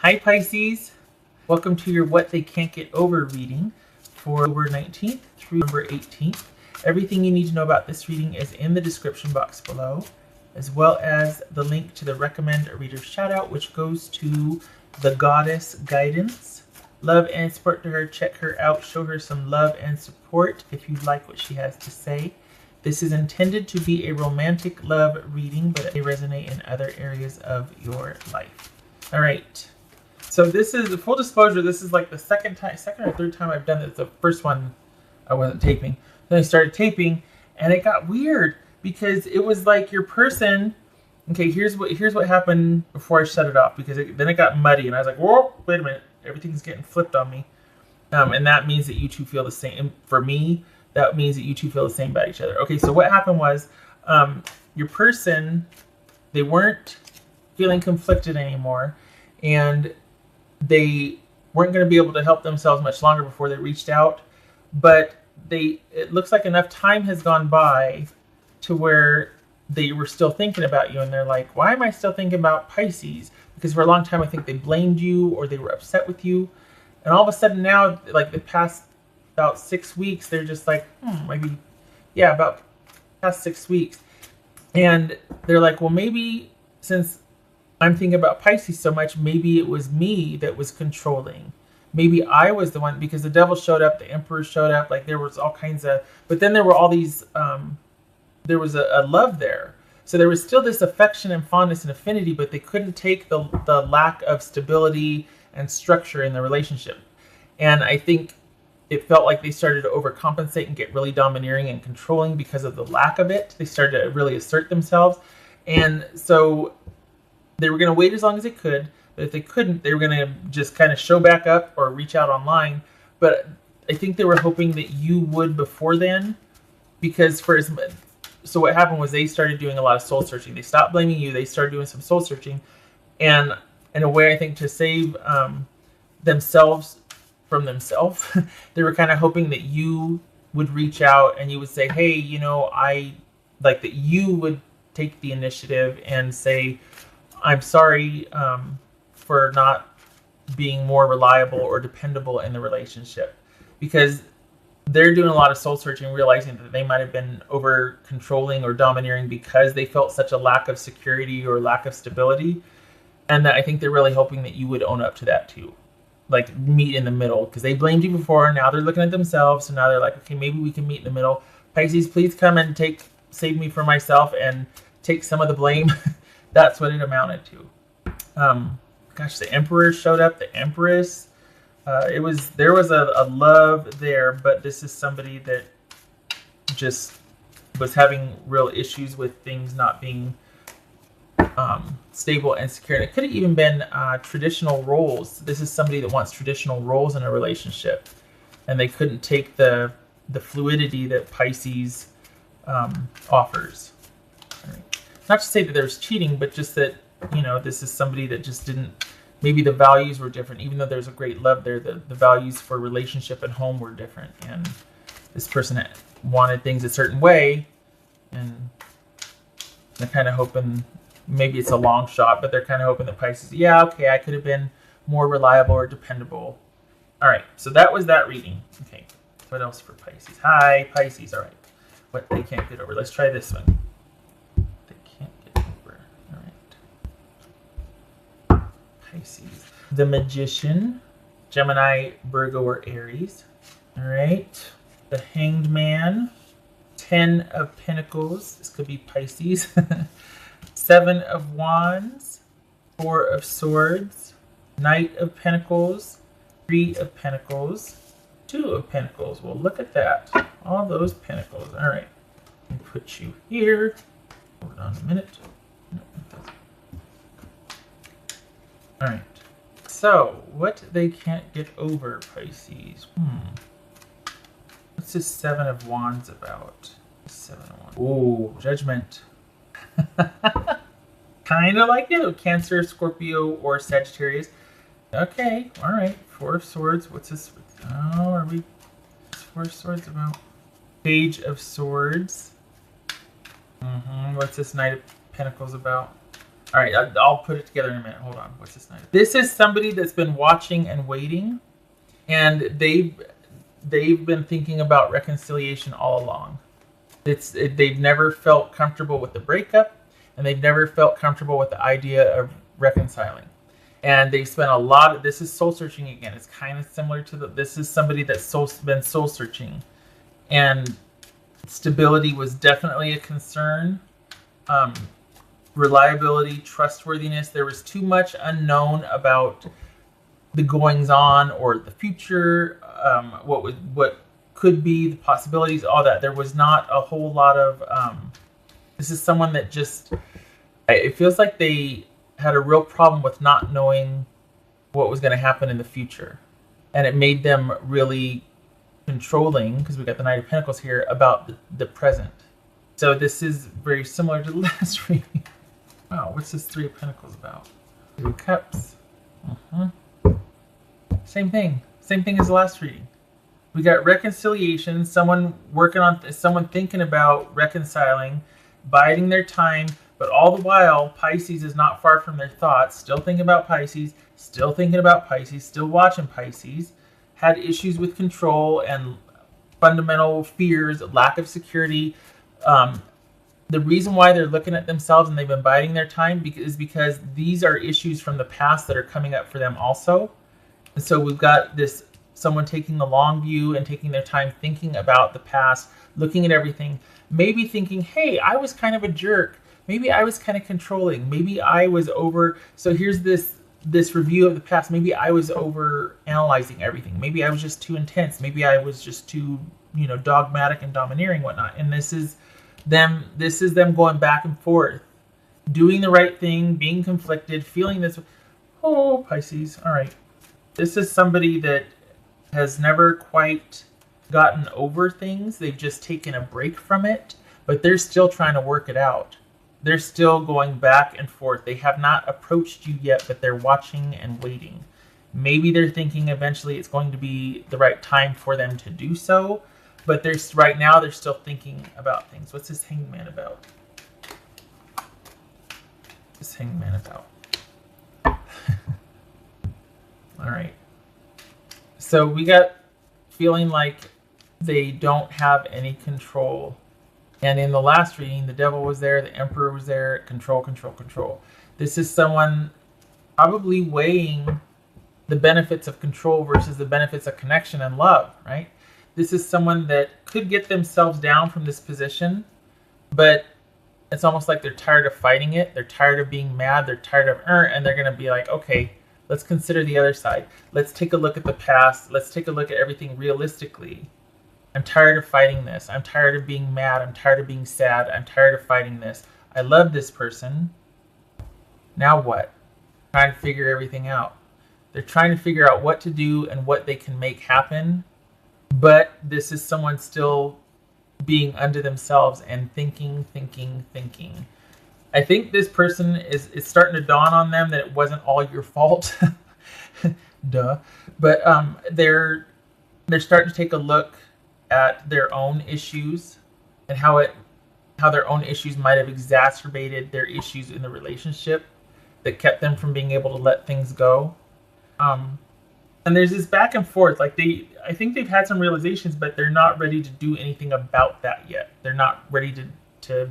Hi Pisces, welcome to your What They Can't Get Over reading for October 19th through November 18th. Everything you need to know about this reading is in the description box below, as well as the link to the Recommend a Reader Shoutout, which goes to the Goddess Guidance. Love and support to her. Check her out. Show her some love and support if you like what she has to say. This is intended to be a romantic love reading, but it may resonate in other areas of your life. All right. So this is, full disclosure, this is like the second or third time I've done this. The first one I wasn't taping. Then I started taping and it got weird because it was like your person, okay, here's what happened before I shut it off, because then it got muddy and I was like, whoa, wait a minute, everything's getting flipped on me. And that means that you two feel the same. For me, that means that you two feel the same about each other. Okay, so what happened was your person, they weren't feeling conflicted anymore, and they weren't going to be able to help themselves much longer before they reached out. But it looks like enough time has gone by to where they were still thinking about you, and they're like, why am I still thinking about Pisces? Because for a long time I think they blamed you or they were upset with you, and all of a sudden now, like the past about 6 weeks, they're just like, maybe, yeah, about past 6 weeks, and they're like, well, maybe since I'm thinking about Pisces so much, maybe it was me that was controlling. Maybe I was the one, because the devil showed up, the emperor showed up, like there was all kinds of, but then there were all these, there was a love there. So there was still this affection and fondness and affinity, but they couldn't take the lack of stability and structure in the relationship. And I think it felt like they started to overcompensate and get really domineering and controlling because of the lack of it. They started to really assert themselves. And so they were going to wait as long as they could, but if they couldn't, they were going to just kind of show back up or reach out online. But I think they were hoping that you would before then, because so what happened was they started doing a lot of soul searching. They stopped blaming you. They started doing some soul searching, and in a way, I think to save themselves from themselves, they were kind of hoping that you would reach out and you would say, hey, you know, I like that you would take the initiative and say, I'm sorry for not being more reliable or dependable in the relationship, because they're doing a lot of soul searching, realizing that they might have been over controlling or domineering because they felt such a lack of security or lack of stability. And that I think they're really hoping that you would own up to that too. Like meet in the middle, because they blamed you before. Now they're looking at themselves. So now they're like, okay, maybe we can meet in the middle. Pisces, please come and save me from myself and take some of the blame. That's what it amounted to. Gosh, the Emperor showed up, the Empress. There was a love there, but this is somebody that just was having real issues with things not being stable and secure. And it could have even been traditional roles. This is somebody that wants traditional roles in a relationship, and they couldn't take the fluidity that Pisces offers. Not to say that there's cheating, but just that, you know, this is somebody that just didn't, maybe the values were different. Even though there's a great love there, the values for relationship and home were different. And this person wanted things a certain way, and they're kind of hoping, maybe it's a long shot, but they're kind of hoping that Pisces, yeah, okay, I could have been more reliable or dependable. All right, so that was that reading. Okay, what else for Pisces? Hi, Pisces, all right. What they can't get over. Let's try this one. Pisces. The Magician, Gemini, Virgo, or Aries. All right. The Hanged Man, 10 of Pentacles. This could be Pisces. 7 of Wands, 4 of Swords, Knight of Pentacles, 3 of Pentacles, 2 of Pentacles. Well, look at that. All those Pentacles. All right. Let me put you here. Hold on a minute. All right, so what they can't get over, Pisces. What's this 7 of Wands about? 7 of Wands. Ooh, Judgment. Kind of like it. Cancer, Scorpio, or Sagittarius. Okay, all right. 4 of Swords. What's this? Oh, are we? What's 4 of Swords about? Page of Swords. What's this Knight of Pentacles about? All right, I'll put it together in a minute. Hold on. What's this Knight? This is somebody that's been watching and waiting, and they've been thinking about reconciliation all along. They've never felt comfortable with the breakup, and they've never felt comfortable with the idea of reconciling. And they've spent a lot of, this is soul searching again. It's kind of similar to this is somebody that's been soul searching, and stability was definitely a concern. Reliability, trustworthiness. There was too much unknown about the goings on or the future, what could be, the possibilities, all that. There was not a whole lot of, this is someone that just, it feels like they had a real problem with not knowing what was going to happen in the future. And it made them really controlling, because we got the Knight of Pentacles here, about the present. So this is very similar to the last reading. Wow, what's this Three of Pentacles about? Three of Cups. Same thing as the last reading. We got reconciliation, someone working on, someone thinking about reconciling, biding their time, but all the while, Pisces is not far from their thoughts, still thinking about Pisces, still thinking about Pisces, still watching Pisces, had issues with control and fundamental fears, lack of security. The reason why they're looking at themselves and they've been biding their time is because these are issues from the past that are coming up for them also. And so we've got this someone taking the long view and taking their time thinking about the past, looking at everything, maybe thinking, hey, I was kind of a jerk. Maybe I was kind of controlling. Maybe I was over. So here's this review of the past. Maybe I was over analyzing everything. Maybe I was just too intense. Maybe I was just too, dogmatic and domineering, whatnot. And this is them going back and forth, doing the right thing, being conflicted, feeling this. Oh, Pisces. All right. This is somebody that has never quite gotten over things. They've just taken a break from it, but they're still trying to work it out. They're still going back and forth. They have not approached you yet, but they're watching and waiting. Maybe they're thinking eventually it's going to be the right time for them to do so, but right now they're still thinking about things. What's this Hangman about? This Hangman about? All right. So we got feeling like they don't have any control. And in the last reading, the Devil was there, the Emperor was there, control, control, control. This is someone probably weighing the benefits of control versus the benefits of connection and love, right? This is someone that could get themselves down from this position, but it's almost like they're tired of fighting it. They're tired of being mad. They're tired of, and they're going to be like, okay, let's consider the other side. Let's take a look at the past. Let's take a look at everything realistically. I'm tired of fighting this. I'm tired of being mad. I'm tired of being sad. I'm tired of fighting this. I love this person. Now what? Trying to figure everything out. They're trying to figure out what to do and what they can make happen. But this is someone still being unto themselves and thinking. I think this person is starting to dawn on them that it wasn't all your fault. Duh. But they're starting to take a look at their own issues and how their own issues might have exacerbated their issues in the relationship that kept them from being able to let things go. And there's this back and forth. Like I think they've had some realizations, but they're not ready to do anything about that yet. They're not ready to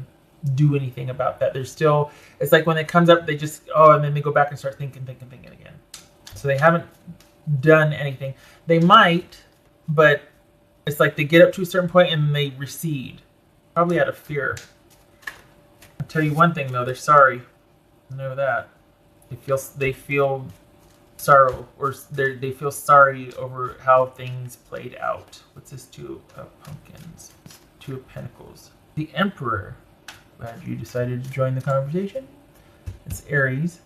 do anything about that. They're still, it's like when it comes up, they just, and then they go back and start thinking again. So they haven't done anything. They might, but it's like they get up to a certain point and they recede, probably out of fear. I'll tell you one thing though, they're sorry. I know that. They feel sorrow, or they feel sorry over how things played out. What's this? Two of Pumpkins, Two of Pentacles, the Emperor. Glad you decided to join the conversation. It's Aries.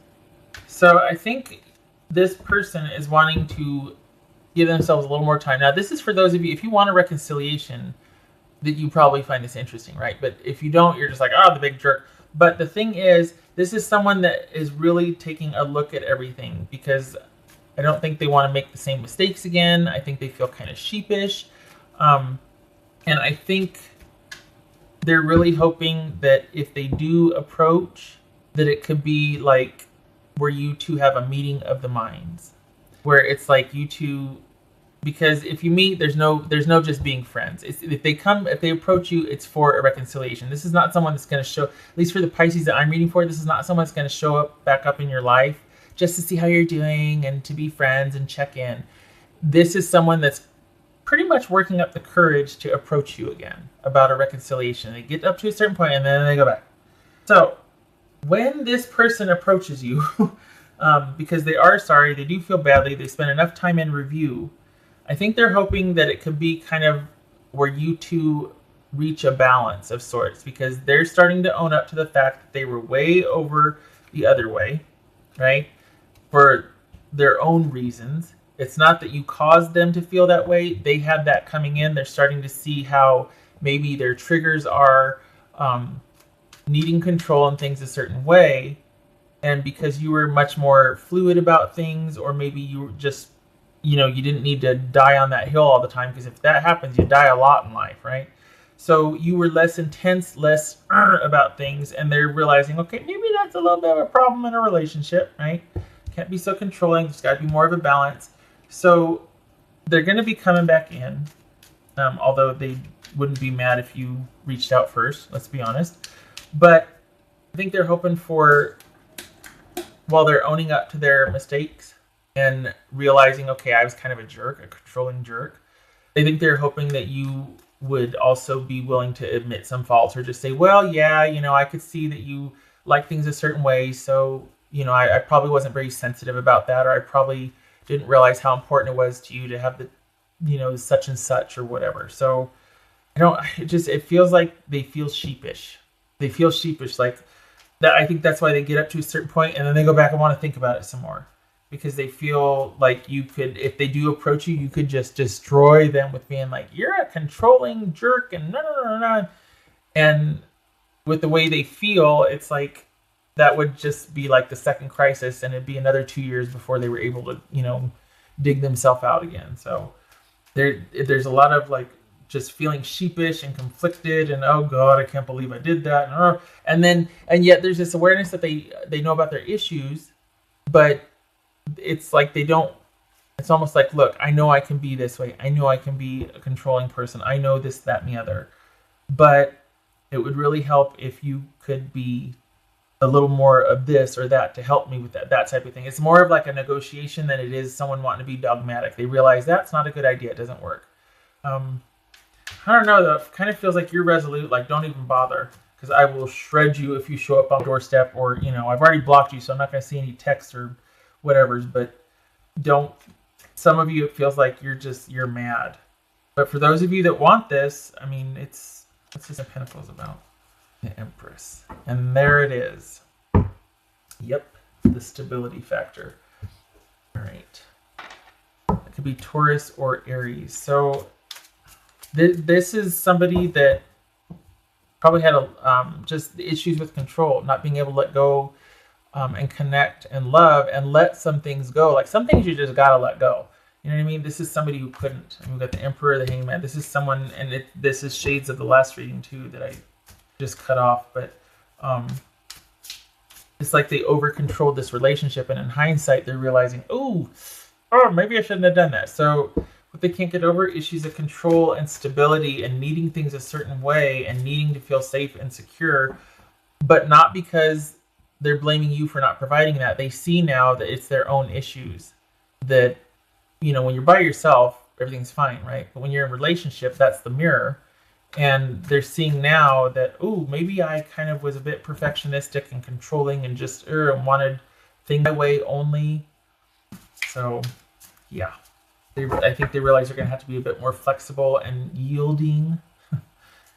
So I think this person is wanting to give themselves a little more time. Now, this is for those of you, if you want a reconciliation, that you probably find this interesting, right? But if you don't, you're just like, the big jerk. But the thing is, this is someone that is really taking a look at everything, because I don't think they want to make the same mistakes again. I think they feel kind of sheepish. And I think they're really hoping that if they do approach, that it could be like where you two have a meeting of the minds, where it's like you two, because if you meet, there's no just being friends. If they approach you, it's for a reconciliation. This is not someone that's going to show, at least for the Pisces that I'm reading for, this is not someone that's going to show up back up in your life just to see how you're doing and to be friends and check in. This is someone that's pretty much working up the courage to approach you again about a reconciliation. They get up to a certain point and then they go back. So when this person approaches you, because they are sorry, they do feel badly, they spend enough time in review, I think they're hoping that it could be kind of where you two reach a balance of sorts, because they're starting to own up to the fact that they were way over the other way, right? For their own reasons. It's not that you caused them to feel that way. They had that coming in. They're starting to see how maybe their triggers are needing control and things a certain way. And because you were much more fluid about things, or maybe you were just, you didn't need to die on that hill all the time, because if that happens, you die a lot in life, right? So you were less intense, less about things, and they're realizing, okay, maybe that's a little bit of a problem in a relationship, right? Can't be so controlling. There's got to be more of a balance. So they're going to be coming back in, although they wouldn't be mad if you reached out first, let's be honest. But I think they're hoping for, while they're owning up to their mistakes and realizing, okay, I was kind of a jerk, a controlling jerk, I think they're hoping that you would also be willing to admit some faults, or just say, well, yeah, I could see that you like things a certain way, so, I probably wasn't very sensitive about that, or I probably didn't realize how important it was to you to have the, such and such or whatever. So it feels like they feel sheepish. They feel sheepish, like that. I think that's why they get up to a certain point and then they go back and want to think about it some more, because they feel like you could, if they do approach you, you could just destroy them with being like, you're a controlling jerk and no. And with the way they feel, it's like that would just be like the second crisis, and it'd be another 2 years before they were able to, dig themselves out again. So there's a lot of like just feeling sheepish and conflicted, and oh God, I can't believe I did that, and yet there's this awareness that they know about their issues, but it's like they don't. It's almost like, look, I know I can be this way. I know I can be a controlling person. I know this, that, and the other, but it would really help if you could be a little more of this or that to help me with that type of thing. It's more of like a negotiation than it is someone wanting to be dogmatic. They realize that's not a good idea. It doesn't work. I don't know, though. It kind of feels like you're resolute, like don't even bother, because I will shred you if you show up on the doorstep, or, I've already blocked you, so I'm not going to see any texts or whatever's, but don't. Some of you, it feels like you're mad. But for those of you that want this, I mean, what's this Pentacles about? The Empress. And there it is. Yep, the stability factor. All right. It could be Taurus or Aries. So this is somebody that probably had just issues with control, not being able to let go and connect and love and let some things go. Like some things you just got to let go. You know what I mean? This is somebody who couldn't. And we've got the Emperor, the Hangman. This is someone, and this is shades of the last reading too that I just cut off, but it's like they over controlled this relationship, and in hindsight they're realizing, oh, maybe I shouldn't have done that. So what they can't get over, issues of control and stability and needing things a certain way and needing to feel safe and secure, but not because they're blaming you for not providing that. They see now that it's their own issues, that when you're by yourself everything's fine, right? But when you're in a relationship, that's the mirror. And they're seeing now that, oh, maybe I kind of was a bit perfectionistic and controlling and just wanted things my way only. So, yeah. I think they realize they're going to have to be a bit more flexible and yielding.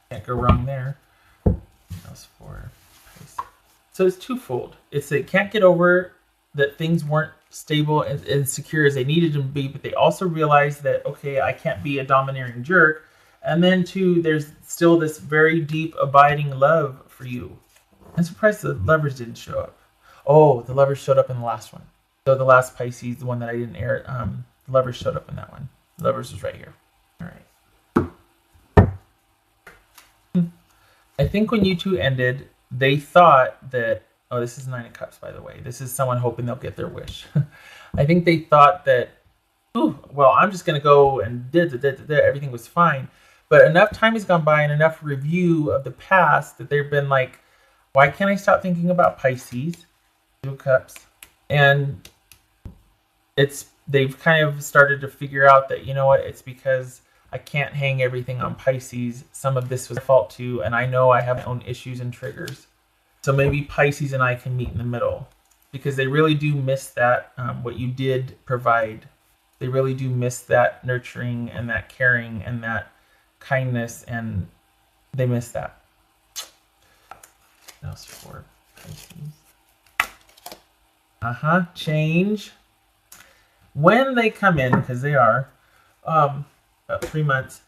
Can't go wrong there. So it's twofold. It's they can't get over that things weren't stable and secure as they needed them to be, but they also realize that, okay, I can't be a domineering jerk. And then, too, there's still this very deep, abiding love for you. I'm surprised the Lovers didn't show up. Oh, the Lovers showed up in the last one. So the last Pisces, the one that I didn't air, the Lovers showed up in that one. The Lovers was right here. All right. I think when you two ended, they thought that Oh, this is Nine of Cups, by the way. This is someone hoping they'll get their wish. I think they thought that, ooh, well, I'm just going to go and everything was fine. But enough time has gone by and enough review of the past that they've been like, why can't I stop thinking about Pisces? Two of Cups. And they've kind of started to figure out that, you know what, it's because I can't hang everything on Pisces. Some of this was my fault too, and I know I have my own issues and triggers. So maybe Pisces and I can meet in the middle, because they really do miss that, what you did provide. They really do miss that nurturing and that caring and that kindness, and they miss that. What else for Pisces? Change. When they come in, because they are, about 3 months,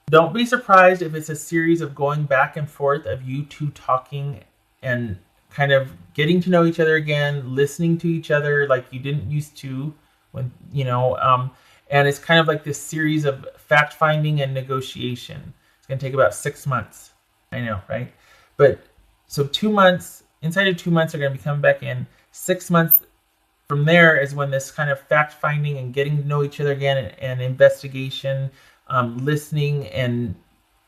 don't be surprised if it's a series of going back and forth of you two talking and kind of getting to know each other again, listening to each other like you didn't used to, when, you know, and it's kind of like this series of fact-finding and negotiation. It's going to take about 6 months. I know, right? But so 2 months, inside of 2 months, they're going to be coming back in. 6 months from there is when this kind of fact-finding and getting to know each other again, and investigation, listening and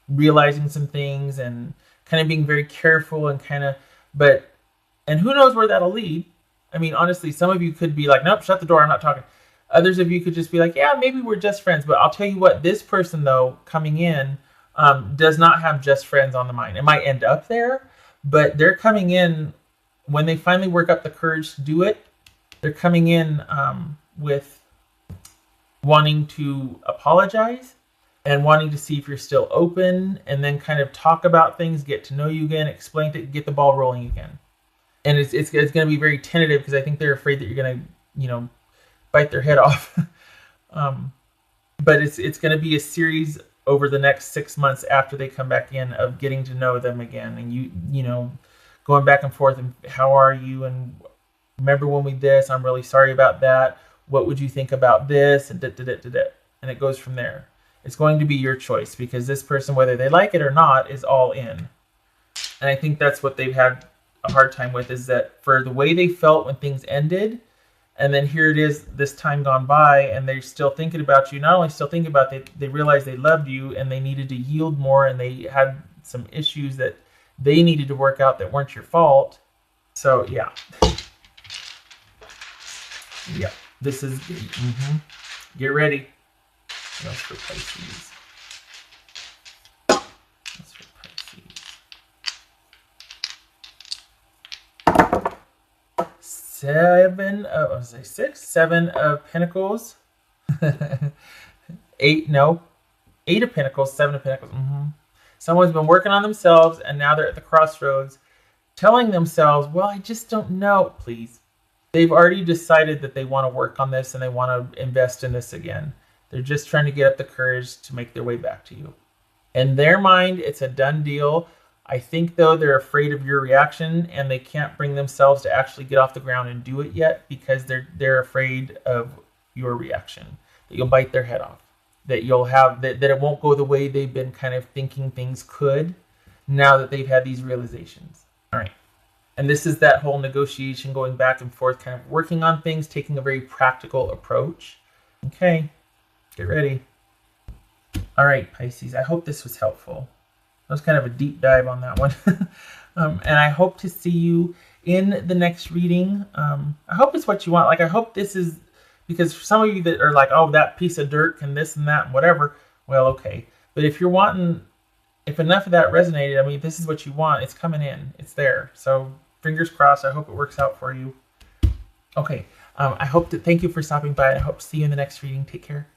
realizing some things and kind of being very careful and kind of, and who knows where that'll lead. I mean, honestly, some of you could be like, nope, shut the door, I'm not talking. Others of you could just be like, yeah, maybe we're just friends. But I'll tell you what, this person, though, coming in, does not have just friends on the mind. It might end up there, but they're coming in, when they finally work up the courage to do it, they're coming in with wanting to apologize and wanting to see if you're still open, and then kind of talk about things, get to know you again, explain it, get the ball rolling again. And it's going to be very tentative, because I think they're afraid that you're going to, you know, bite their head off. But it's going to be a series over the next 6 months after they come back in of getting to know them again, and you know, going back and forth, and how are you, and remember when we did this, I'm really sorry about that, what would you think about this, and and it goes from there. It's going to be your choice, because this person, whether they like it or not, is all in. And I think that's what they've had a hard time with, is that for the way they felt when things ended, and then here it is, this time gone by, and they're still thinking about you. Not only still thinking about it, they realized they loved you, and they needed to yield more, and they had some issues that they needed to work out that weren't your fault. So yeah. Yeah, this is, get ready. What else for Pisces? What's for Pisces? 7 of Pentacles. 8 of Pentacles, 7 of Pentacles. Someone's been working on themselves, and now they're at the crossroads, telling themselves, well, I just don't know. Please. They've already decided that they want to work on this, and they want to invest in this again. They're just trying to get up the courage to make their way back to you. In their mind, it's a done deal. I think, though, they're afraid of your reaction, and they can't bring themselves to actually get off the ground and do it yet, because they're afraid of your reaction, that you'll bite their head off, that you'll have that it won't go the way they've been kind of thinking things could, now that they've had these realizations. All right. And this is that whole negotiation, going back and forth, kind of working on things, taking a very practical approach. Okay, get ready. All right, Pisces, I hope this was helpful. That was kind of a deep dive on that one. And I hope to see you in the next reading. I hope it's what you want. Like, I hope this is, because for some of you that are like, oh, that piece of dirt can this and that and whatever, well, okay. But if you're wanting, if enough of that resonated, I mean, if this is what you want, it's coming in. It's there. So fingers crossed. I hope it works out for you. Okay. I hope to thank you for stopping by, and I hope to see you in the next reading. Take care.